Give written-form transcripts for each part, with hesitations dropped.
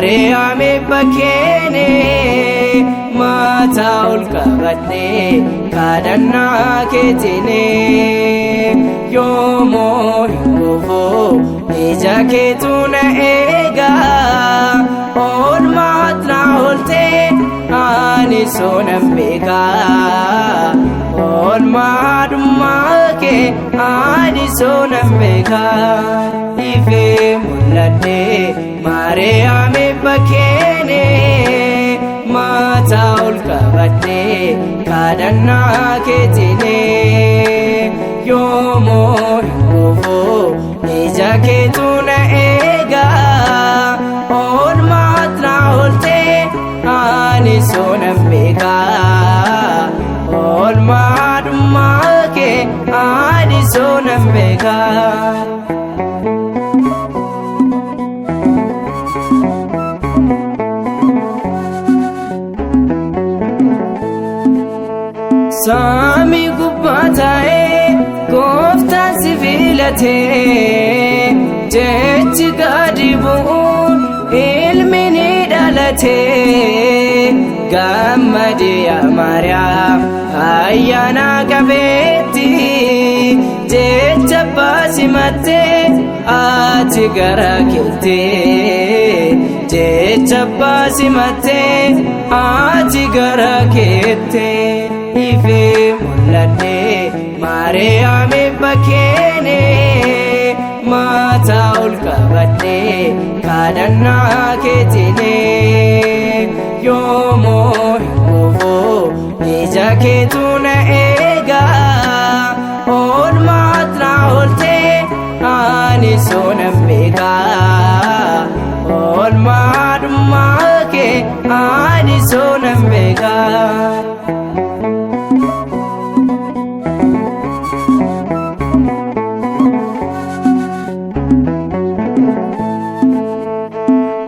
Maariyaami bakkeene mataa ol qabadhe kadhannaa keetine yoomoo hin dhufu ija keetu na eega oolmaat na oolte ani soonan beeka oolmaadhummaa kee ani soonan beeka ifee mul'adhe Maariyaami bakkeene mataa ol qabadhe kadhannaa keetine yoomoo hin dhufu ija keetu na eega oolmaat na oolte ani soonan beeka oolmaadhummaa kee ani soonan beeka Saami gubbaa taa'ee gooftaan si filate jechi gadi bu'uun ilmi ni dhalate gammadee yaa Maariyaam ayyaana qabeetti jecha abbaa simattee ati gara keettee jecha abbaa simattee ati gara keettee ifee mul'adhe Maariyaami bakkeene mataa ol qabadhe kadhannaa keetine yoomoo hin dhufu ija keetu na eega oolmaat na oolte ani soonan beeka oolmaadhummaa kee ani soonan beeka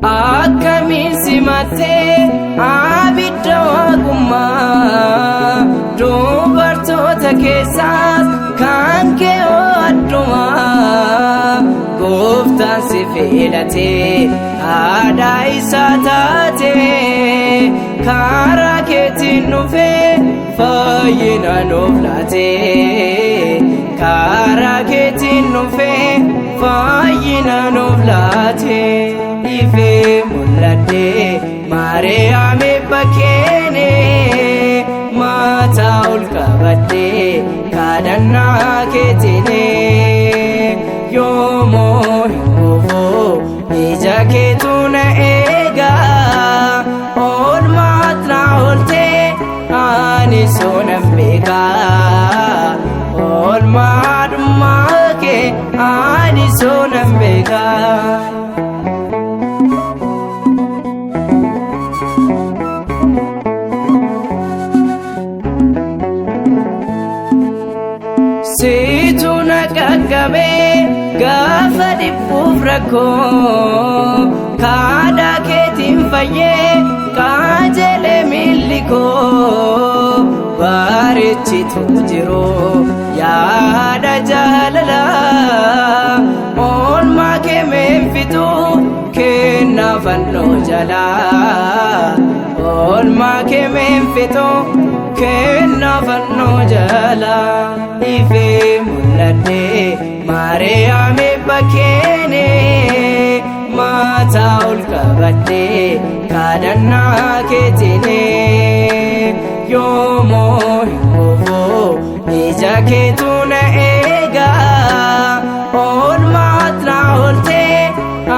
akkamiin simattee abidda waaqummaa dubartoota keessaas kan kee adduma gooftaan si filatee haadha isaa taate karaa keetiin dhufee fayyina nuuf laate karaa keetiin dhufee fayyina nuuf laate ifee mul'adhe Maariyaami bakkeene mataa ol qabadhe kadhannaa keetine yoomoo hin dhufu ija keetu na eega oolmaat na oolte ani soonan beeka oolmaadhummaa kee ani soonan beeka Situ na qaqqabe gaafa dhiphuuf rakkoo kadhaa keetiin fayyee qajeele miilli koo bareechitu jiru yaada jaalalaa oolmaa kee meeffitu kennaa fannoo jalaa oolmaa kee meeffitu kennaa fannoo jalaa ifee mul'adhe Maariyaami bakkeene mataa ol qabadhe kadhannaa keetine yoomoo hin dhufu ija keetu na eega oolmaat na oolte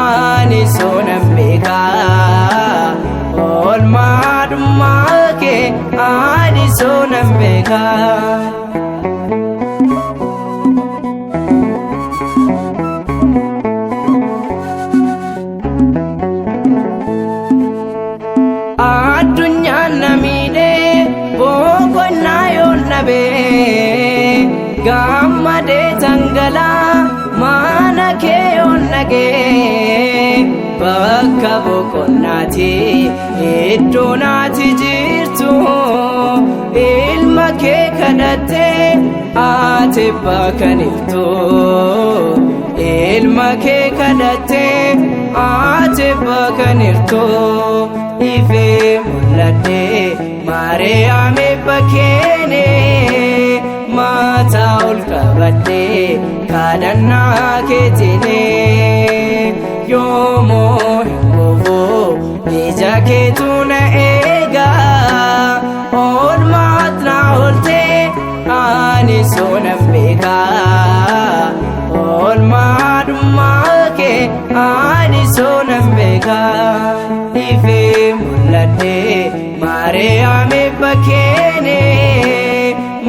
ani soonan beeka oolmaadhummaa kee ani soonan beeka addunyaan na miidhee boqonnaa yoon dhabee gammadee tangalaa mana kee yoon dhagee bakka boqonnaati iddoo naati jirtu ilma kee kadhattee ati bakkaniftu ilma kee kadhattee ati bakkanirtuu ifee mul'adhee Maariyaami bakkeene mataa ol qabadhee kadhannaa keetiine yoomuu hin dhufu ija keetu na eegaa oolmaat na ooltee ani soonan beekaa oolmaadhummaa kee ani soonan beekaa ifee mul'adhee Maariyaami bakkeene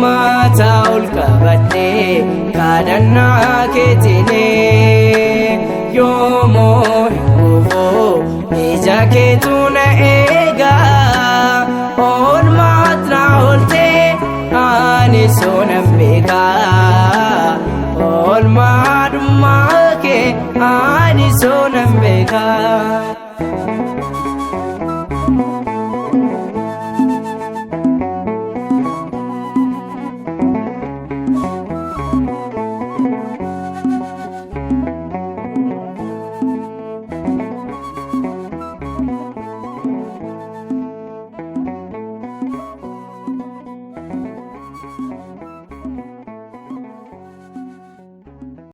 mataa ol qabadhee kadhannaa keetiine yoomuu hin dhufu ija keetu na eegaa oolmaat na ooltee ani soonan beekaa oolmaadhummaa kee ani soonan beekaa.